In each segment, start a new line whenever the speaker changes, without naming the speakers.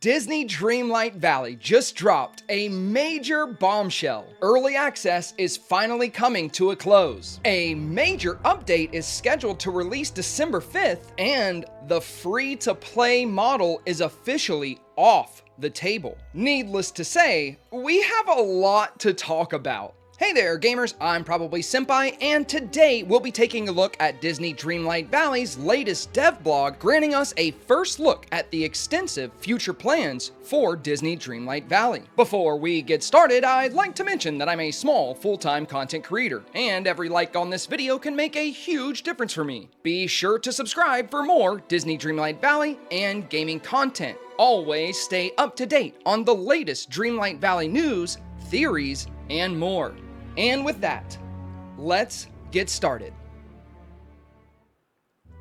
Disney Dreamlight Valley just dropped a major bombshell. Early access is finally coming to a close. A major update is scheduled to release December 5th, and the free-to-play model is officially off the table. Needless to say, we have a lot to talk about. Hey there, gamers, I'm Probably Senpai, and today we'll be taking a look at Disney Dreamlight Valley's latest dev blog, granting us a first look at the extensive future plans for Disney Dreamlight Valley. Before we get started, I'd like to mention that I'm a small, full-time content creator, and every like on this video can make a huge difference for me. Be sure to subscribe for more Disney Dreamlight Valley and gaming content. Always stay up to date on the latest Dreamlight Valley news, theories, and more. And with that, let's get started.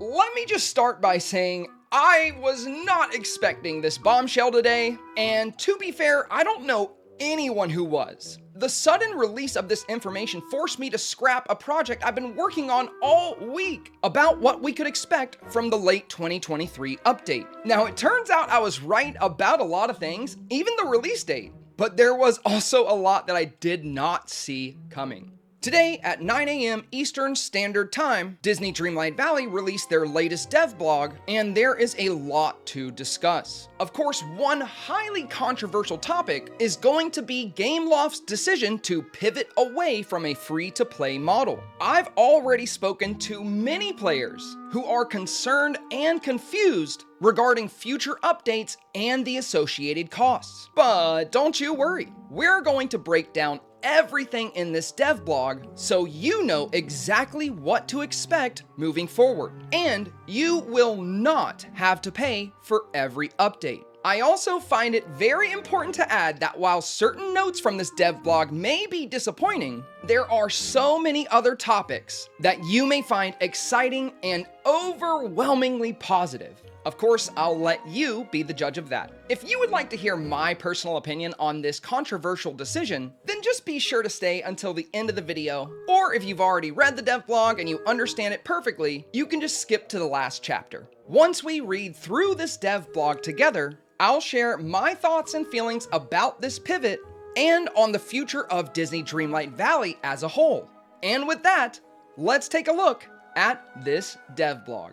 Let me just start by saying I was not expecting this bombshell today, and to be fair, I don't know anyone who was. The sudden release of this information forced me to scrap a project I've been working on all week about what we could expect from the late 2023 update. Now, it turns out I was right about a lot of things, even the release date. But there was also a lot that I did not see coming. Today at 9 a.m. Eastern Standard Time, Disney Dreamlight Valley released their latest dev blog, and there is a lot to discuss. Of course, one highly controversial topic is going to be Gameloft's decision to pivot away from a free-to-play model. I've already spoken to many players who are concerned and confused regarding future updates and the associated costs. But don't you worry, we're going to break down everything in this dev blog so you know exactly what to expect moving forward, and you will not have to pay for every update. I also find it very important to add that while certain notes from this dev blog may be disappointing, there are so many other topics that you may find exciting and overwhelmingly positive. Of course, I'll let you be the judge of that. If you would like to hear my personal opinion on this controversial decision, then just be sure to stay until the end of the video, or if you've already read the dev blog and you understand it perfectly, you can just skip to the last chapter. Once we read through this dev blog together, I'll share my thoughts and feelings about this pivot and on the future of Disney Dreamlight Valley as a whole. And with that, let's take a look at this dev blog.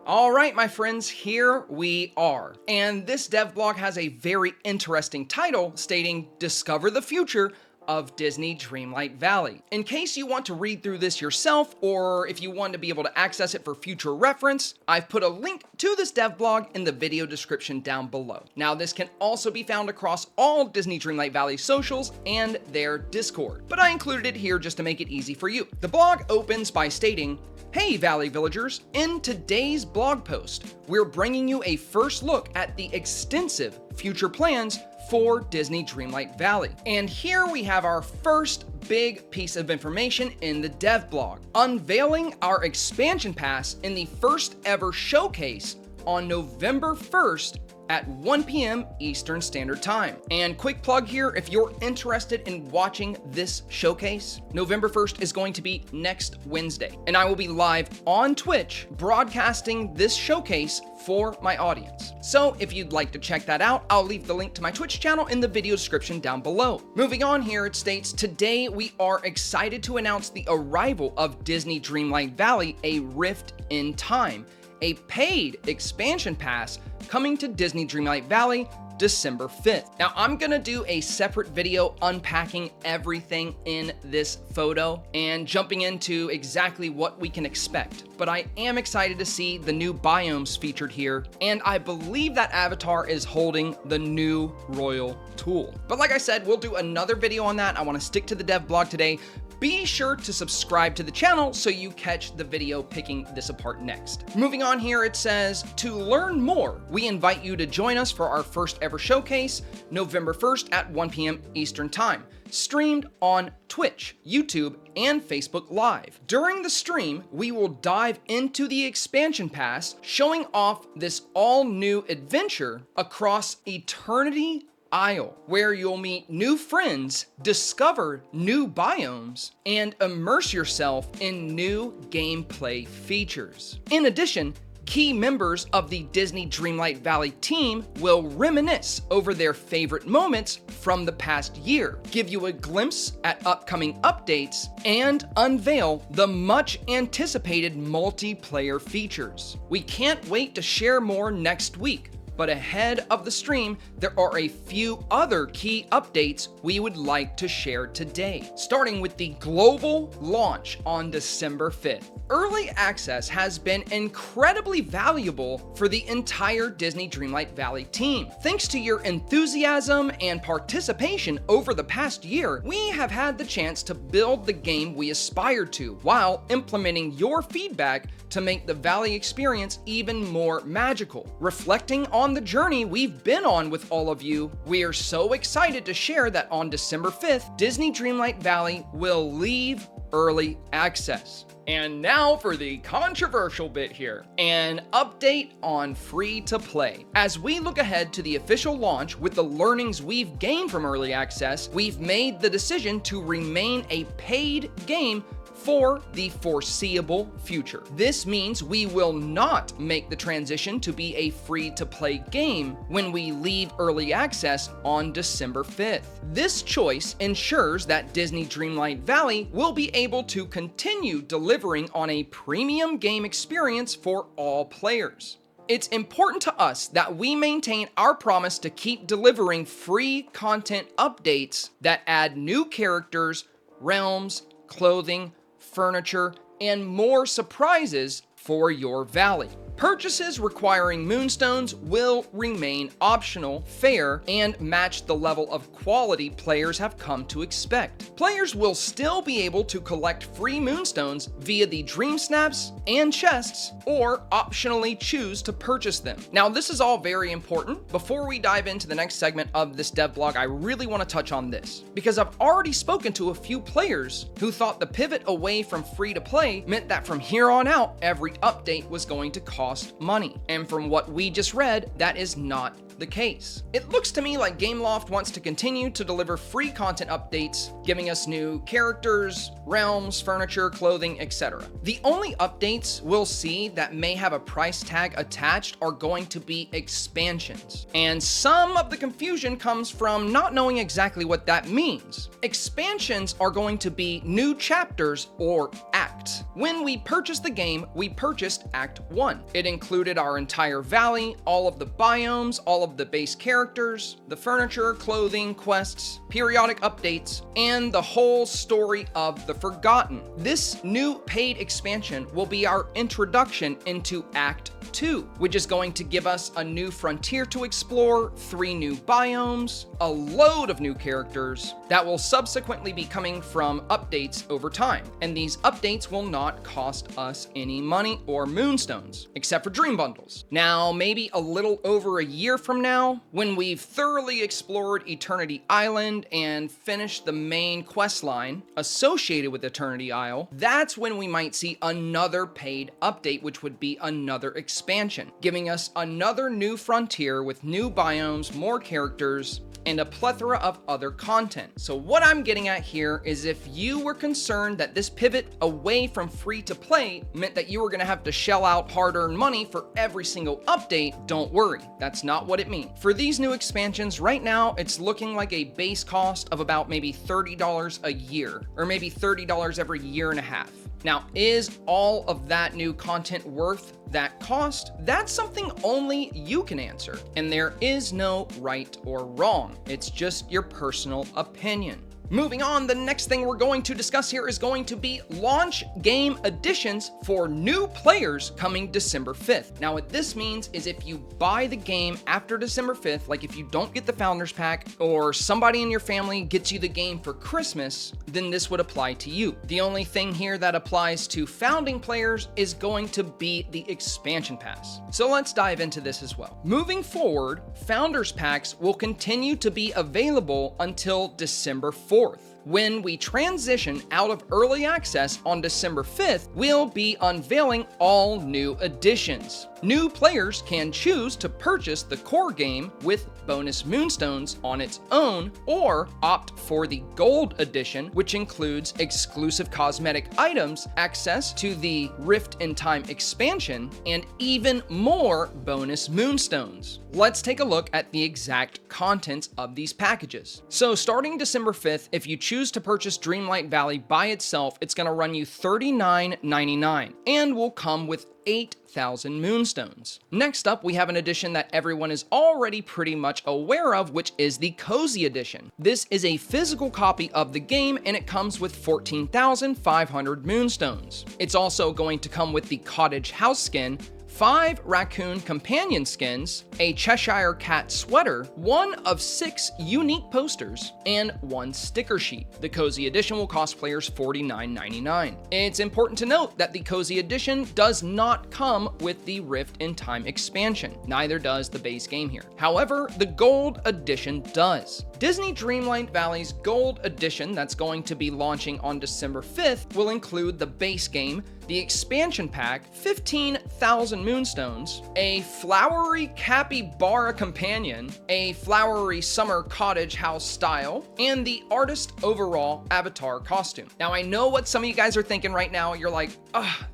All right, my friends, here we are. And this dev blog has a very interesting title stating, "Discover the Future of Disney Dreamlight Valley." In case you want to read through this yourself, or if you want to be able to access it for future reference, I've put a link to this dev blog in the video description down below. Now, this can also be found across all Disney Dreamlight Valley socials and their Discord, but I included it here just to make it easy for you. The blog opens by stating, "Hey Valley Villagers, in today's blog post, we're bringing you a first look at the extensive future plans for Disney Dreamlight Valley." And here we have our first big piece of information in the dev blog, unveiling our expansion pass in the first ever showcase on November 1st at 1 p.m. Eastern Standard Time. And quick plug here, if you're interested in watching this showcase, November 1st is going to be next Wednesday, and I will be live on Twitch broadcasting this showcase for my audience. So if you'd like to check that out, I'll leave the link to my Twitch channel in the video description down below. Moving on here, it states, "Today we are excited to announce the arrival of Disney Dreamlight Valley, A Rift in Time, a paid expansion pass coming to Disney Dreamlight Valley December 5th. Now, I'm gonna do a separate video unpacking everything in this photo and jumping into exactly what we can expect. But I am excited to see the new biomes featured here, and I believe that Avatar is holding the new Royal Tool. But like I said, we'll do another video on that. I wanna stick to the dev blog today. Be sure to subscribe to the channel so you catch the video picking this apart next. Moving on here, it says, "To learn more, we invite you to join us for our first ever showcase, November 1st at 1 p.m. Eastern Time, streamed on Twitch, YouTube, and Facebook Live. During the stream, we will dive into the expansion pass, showing off this all-new adventure across Eternity Isle, where you'll meet new friends, discover new biomes, and immerse yourself in new gameplay features. In addition, Key members of the Disney Dreamlight Valley team will reminisce over their favorite moments from the past year, give you a glimpse at upcoming updates, and unveil the much anticipated multiplayer features. We can't wait to share more next week. But ahead of the stream, there are a few other key updates we would like to share today, starting with the global launch on December 5th. Early access has been incredibly valuable for the entire Disney Dreamlight Valley team. Thanks to your enthusiasm and participation over the past year, we have had the chance to build the game we aspire to, while implementing your feedback to make the Valley experience even more magical. Reflecting on the journey we've been on with all of you, we are so excited to share that on December 5th, Disney Dreamlight Valley will leave early access. And now for the controversial bit here, an update on free-to-play. As we look ahead to the official launch with the learnings we've gained from early access, we've made the decision to remain a paid game for the foreseeable future. This means we will not make the transition to be a free-to-play game when we leave early access on December 5th. This choice ensures that Disney Dreamlight Valley will be able to continue delivering on a premium game experience for all players. It's important to us that we maintain our promise to keep delivering free content updates that add new characters, realms, clothing, furniture, and more surprises for your valley. Purchases requiring moonstones will remain optional, fair, and match the level of quality players have come to expect. Players will still be able to collect free moonstones via the dream snaps and chests, or optionally choose to purchase them. Now, this is all very important. Before we dive into the next segment of this dev blog, I really want to touch on this, because I've already spoken to a few players who thought the pivot away from free to play meant that from here on out, every update was going to cost money. And from what we just read, that is not the case. It looks to me like Gameloft wants to continue to deliver free content updates, giving us new characters, realms, furniture, clothing, etc. The only updates we'll see that may have a price tag attached are going to be expansions. And some of the confusion comes from not knowing exactly what that means. Expansions are going to be new chapters or acts. When we purchased the game, we purchased Act 1. It included our entire valley, all of the biomes, all of the base characters, the furniture, clothing, quests, periodic updates, and the whole story of the Forgotten. This new paid expansion will be our introduction into Act 2, which is going to give us a new frontier to explore, 3 new biomes, a load of new characters that will subsequently be coming from updates over time. And these updates will not cost us any money or moonstones, except for dream bundles. Now, maybe a little over a year from now, when we've thoroughly explored Eternity Island and finished the main quest line associated with Eternity Isle, that's when we might see another paid update, which would be another expansion, giving us another new frontier with new biomes, more characters, and a plethora of other content. So what I'm getting at here is, if you were concerned that this pivot away from free to play meant that you were gonna have to shell out hard-earned money for every single update, don't worry, that's not what it means. For these new expansions, right now, it's looking like a base cost of about maybe $30 a year, or maybe $30 every year and a half. Now, is all of that new content worth that cost? That's something only you can answer, and there is no right or wrong. It's just your personal opinion. Moving on, the next thing we're going to discuss here is going to be launch game additions for new players coming December 5th. Now, what this means is if you buy the game after December 5th, like if you don't get the Founders Pack or somebody in your family gets you the game for Christmas, then this would apply to you. The only thing here that applies to founding players is going to be the expansion pass. So let's dive into this as well. Moving forward, Founders Packs will continue to be available until December 4th. When we transition out of early access on December 5th, we'll be unveiling all new additions. New players can choose to purchase the core game with bonus moonstones on its own, or opt for the Gold Edition, which includes exclusive cosmetic items, access to the Rift in Time expansion, and even more bonus moonstones. Let's take a look at the exact contents of these packages. So starting December 5th, if you choose to purchase Dreamlight Valley by itself, it's going to run you $39.99 and will come with 8,000 moonstones. Next up, we have an edition that everyone is already pretty much aware of, which is the Cozy Edition. This is a physical copy of the game and it comes with 14,500 moonstones. It's also going to come with the Cottage House skin, 5 raccoon companion skins, a Cheshire Cat sweater, 1 of 6 unique posters, and 1 sticker sheet. The Cozy Edition will cost players $49.99. It's important to note that the Cozy Edition does not come with the Rift in Time expansion. Neither does the base game here. However, the Gold Edition does. Disney Dreamlight Valley's Gold Edition that's going to be launching on December 5th will include the base game, the expansion pack, 15,000 moonstones, a flowery capybara companion, a flowery summer cottage house style, and the artist overall avatar costume. Now, I know what some of you guys are thinking right now. You're like,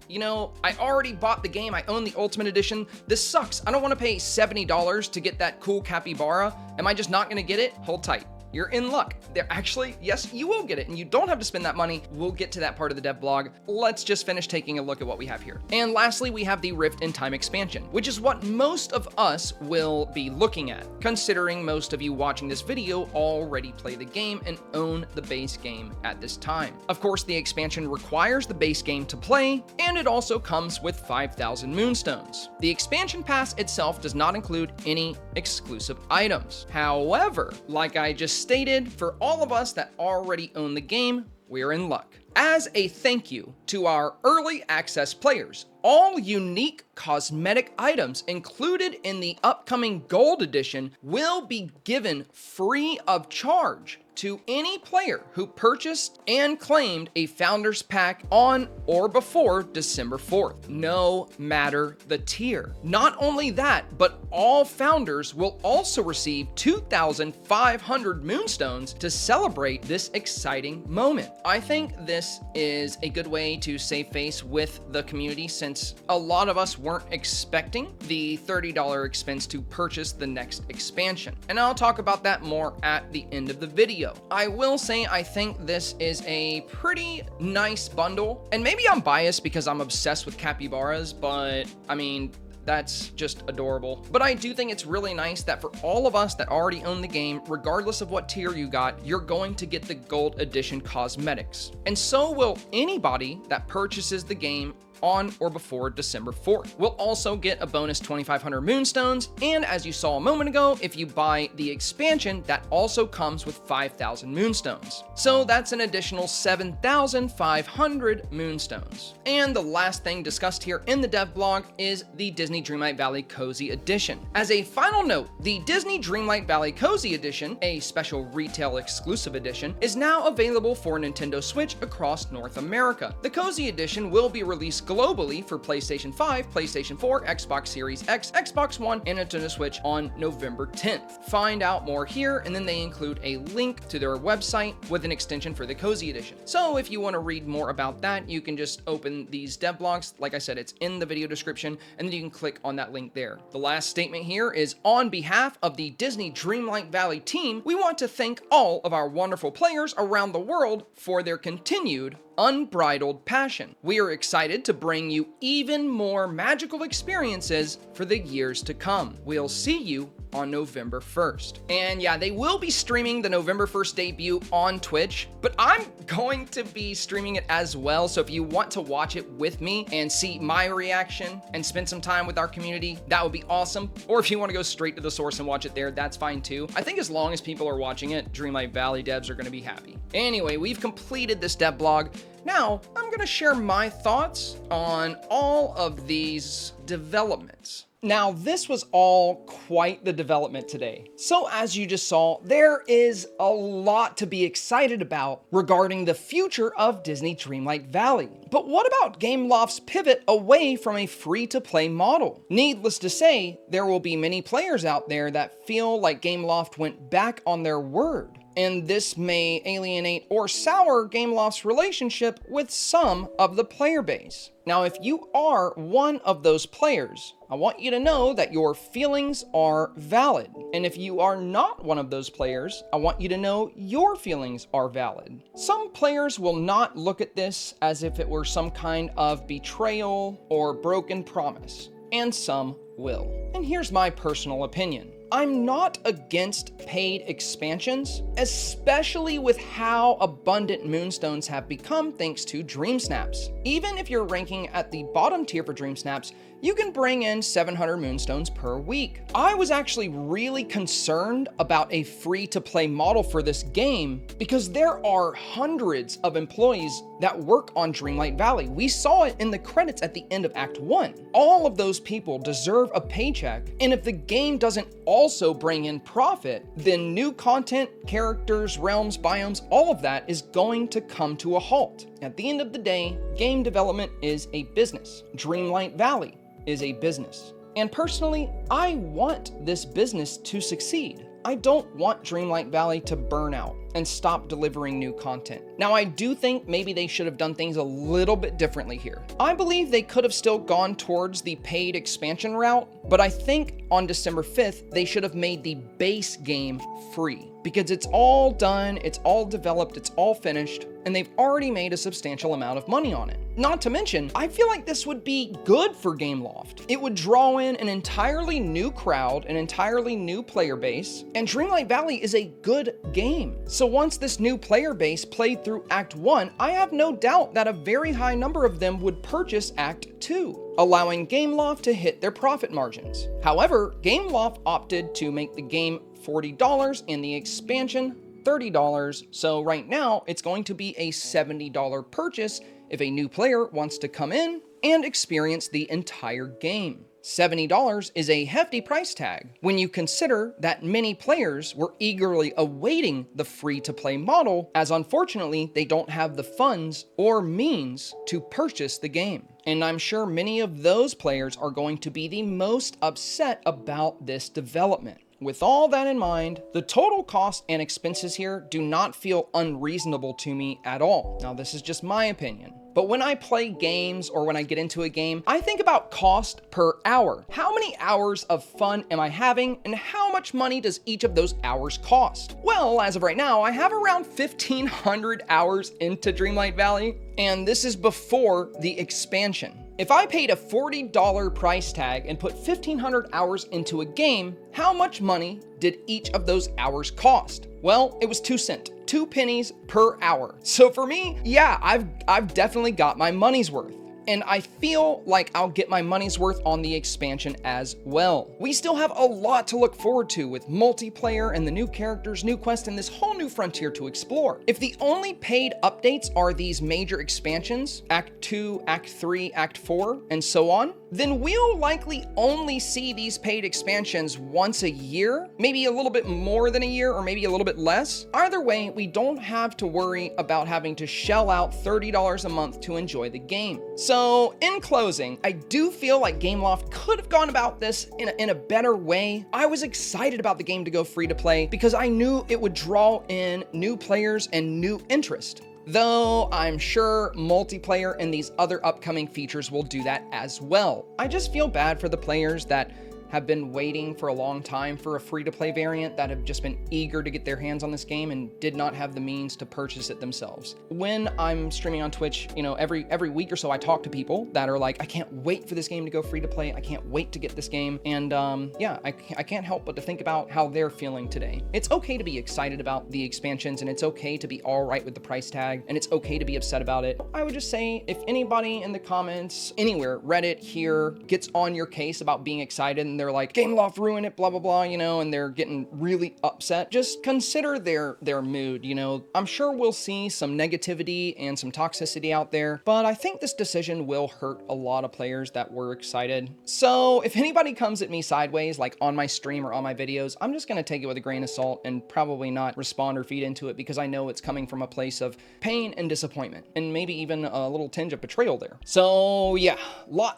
you know, I already bought the game. I own the Ultimate Edition. This sucks. I don't want to pay $70 to get that cool capybara. Am I just not going to get it? Hold tight. You're in luck. They're actually, yes, you will get it, and you don't have to spend that money. We'll get to that part of the dev blog. Let's just finish taking a look at what we have here. And lastly, we have the Rift in Time expansion, which is what most of us will be looking at, considering most of you watching this video already play the game and own the base game at this time. Of course, the expansion requires the base game to play, and it also comes with 5,000 moonstones. The expansion pass itself does not include any exclusive items. However, like I just stated, for all of us that already own the game, we're in luck. As a thank you to our early access players, all unique cosmetic items included in the upcoming Gold Edition will be given free of charge to any player who purchased and claimed a Founders Pack on or before December 4th, no matter the tier. Not only that, but all Founders will also receive 2,500 moonstones to celebrate this exciting moment. I think this is a good way to save face with the community, since a lot of us weren't expecting the $30 expense to purchase the next expansion. And I'll talk about that more at the end of the video. I will say I think this is a pretty nice bundle, and maybe I'm biased because I'm obsessed with capybaras, but I mean, that's just adorable. But I do think it's really nice that for all of us that already own the game, regardless of what tier you got, you're going to get the Gold Edition cosmetics. And so will anybody that purchases the game on or before December 4th. We'll also get a bonus 2,500 moonstones, and as you saw a moment ago, if you buy the expansion, that also comes with 5,000 moonstones. So that's an additional 7,500 moonstones. And the last thing discussed here in the dev blog is the Disney Dreamlight Valley Cozy Edition. As a final note, the Disney Dreamlight Valley Cozy Edition, a special retail exclusive edition, is now available for Nintendo Switch across North America. The Cozy Edition will be released globally for PlayStation 5, PlayStation 4, Xbox Series X, Xbox One, and Nintendo Switch on November 10th. Find out more here, and then they include a link to their website with an extension for the Cozy Edition. So if you want to read more about that, you can just open these dev blogs. Like I said, it's in the video description, and then you can click on that link there. The last statement here is on behalf of the Disney Dreamlight Valley team, we want to thank all of our wonderful players around the world for their continued unbridled passion. We are excited to bring you even more magical experiences for the years to come. We'll see you on November 1st. And yeah, they will be streaming the November 1st debut on Twitch, but I'm going to be streaming it as well. So if you want to watch it with me and see my reaction and spend some time with our community, that would be awesome. Or if you want to go straight to the source and watch it there, that's fine too. I think as long as people are watching it, Dreamlight Valley devs are going to be happy. Anyway, we've completed this dev blog. Now, I'm going to share my thoughts on all of these developments. Now, this was all quite the development today. So as you just saw, there is a lot to be excited about regarding the future of Disney Dreamlight Valley. But what about Gameloft's pivot away from a free-to-play model? Needless to say, there will be many players out there that feel like Gameloft went back on their word. And this may alienate or sour Gameloft's relationship with some of the player base. Now, if you are one of those players, I want you to know that your feelings are valid. And if you are not one of those players, I want you to know your feelings are valid. Some players will not look at this as if it were some kind of betrayal or broken promise, and some will. And here's my personal opinion. I'm not against paid expansions, especially with how abundant Moonstones have become thanks to Dream Snaps. Even if you're ranking at the bottom tier for Dream Snaps, you can bring in 700 Moonstones per week. I was actually really concerned about a free-to-play model for this game because there are hundreds of employees that work on Dreamlight Valley. We saw it in the credits at the end of Act 1. All of those people deserve a paycheck, and if the game doesn't also bring in profit, then new content, characters, realms, biomes, all of that is going to come to a halt. At the end of the day, game development is a business. Dreamlight Valley is a business. And personally, I want this business to succeed. I don't want Dreamlight Valley to burn out and stop delivering new content. Now, I do think maybe they should have done things a little bit differently here. I believe they could have still gone towards the paid expansion route, but I think on December 5th, they should have made the base game free because it's all done, it's all developed, it's all finished, and they've already made a substantial amount of money on it. Not to mention, I feel like this would be good for Gameloft. It would draw in an entirely new crowd, an entirely new player base, and Dreamlight Valley is a good game. So once this new player base played through Act 1, I have no doubt that a very high number of them would purchase Act 2, allowing Gameloft to hit their profit margins. However, Gameloft opted to make the game $40 and the expansion $30, so right now it's going to be a $70 purchase if a new player wants to come in and experience the entire game. $70 is a hefty price tag when you consider that many players were eagerly awaiting the free-to-play model, as unfortunately they don't have the funds or means to purchase the game. And I'm sure many of those players are going to be the most upset about this development. With all that in mind, the total cost and expenses here do not feel unreasonable to me at all. Now, this is just my opinion. But when I play games or when I get into a game, I think about cost per hour. How many hours of fun am I having, and how much money does each of those hours cost? Well, as of right now, I have around 1,500 hours into Dreamlight Valley, and this is before the expansion. If I paid a $40 price tag and put 1,500 hours into a game, how much money did each of those hours cost? Well, it was 2 cents. 2 pennies per hour. So for me, yeah, I've definitely got my money's worth. And I feel like I'll get my money's worth on the expansion as well. We still have a lot to look forward to with multiplayer and the new characters, new quests, and this whole new frontier to explore. If the only paid updates are these major expansions, Act 2, Act 3, Act 4, and so on, then we'll likely only see these paid expansions once a year, maybe a little bit more than a year, or maybe a little bit less. Either way, we don't have to worry about having to shell out $30 a month to enjoy the game. So in closing, I do feel like Gameloft could have gone about this in a better way. I was excited about the game to go free to play because I knew it would draw in new players and new interest. Though I'm sure multiplayer and these other upcoming features will do that as well. I just feel bad for the players that have been waiting for a long time for a free-to-play variant, that have just been eager to get their hands on this game and did not have the means to purchase it themselves. When I'm streaming on Twitch, you know, every week or so I talk to people that are like, I can't wait for this game to go free-to-play, I can't wait to get this game, and yeah, I can't help but to think about how they're feeling today. It's okay to be excited about the expansions, and it's okay to be all right with the price tag, and it's okay to be upset about it. I would just say, if anybody in the comments, anywhere, Reddit, here, gets on your case about being excited and and they're like, Gameloft ruined it, blah, blah, blah, you know, and they're getting really upset, just consider their mood, you know. I'm sure we'll see some negativity and some toxicity out there, but I think this decision will hurt a lot of players that were excited. So if anybody comes at me sideways, like on my stream or on my videos, I'm just gonna take it with a grain of salt and probably not respond or feed into it, because I know it's coming from a place of pain and disappointment, and maybe even a little tinge of betrayal there. So yeah,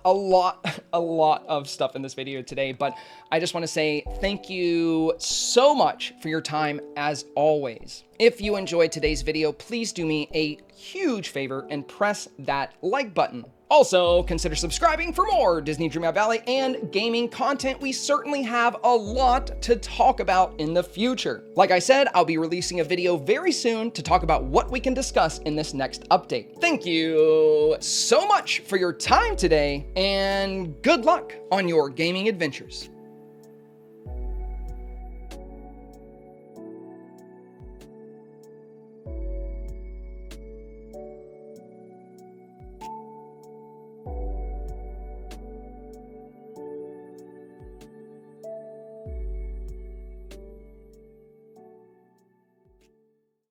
a lot of stuff in this video today, but I just want to say thank you so much for your time as always. If you enjoyed today's video, please do me a huge favor and press that like button. Also, consider subscribing for more Disney Dreamlight Valley and gaming content. We certainly have a lot to talk about in the future. Like I said, I'll be releasing a video very soon to talk about what we can discuss in this next update. Thank you so much for your time today, and good luck on your gaming adventures.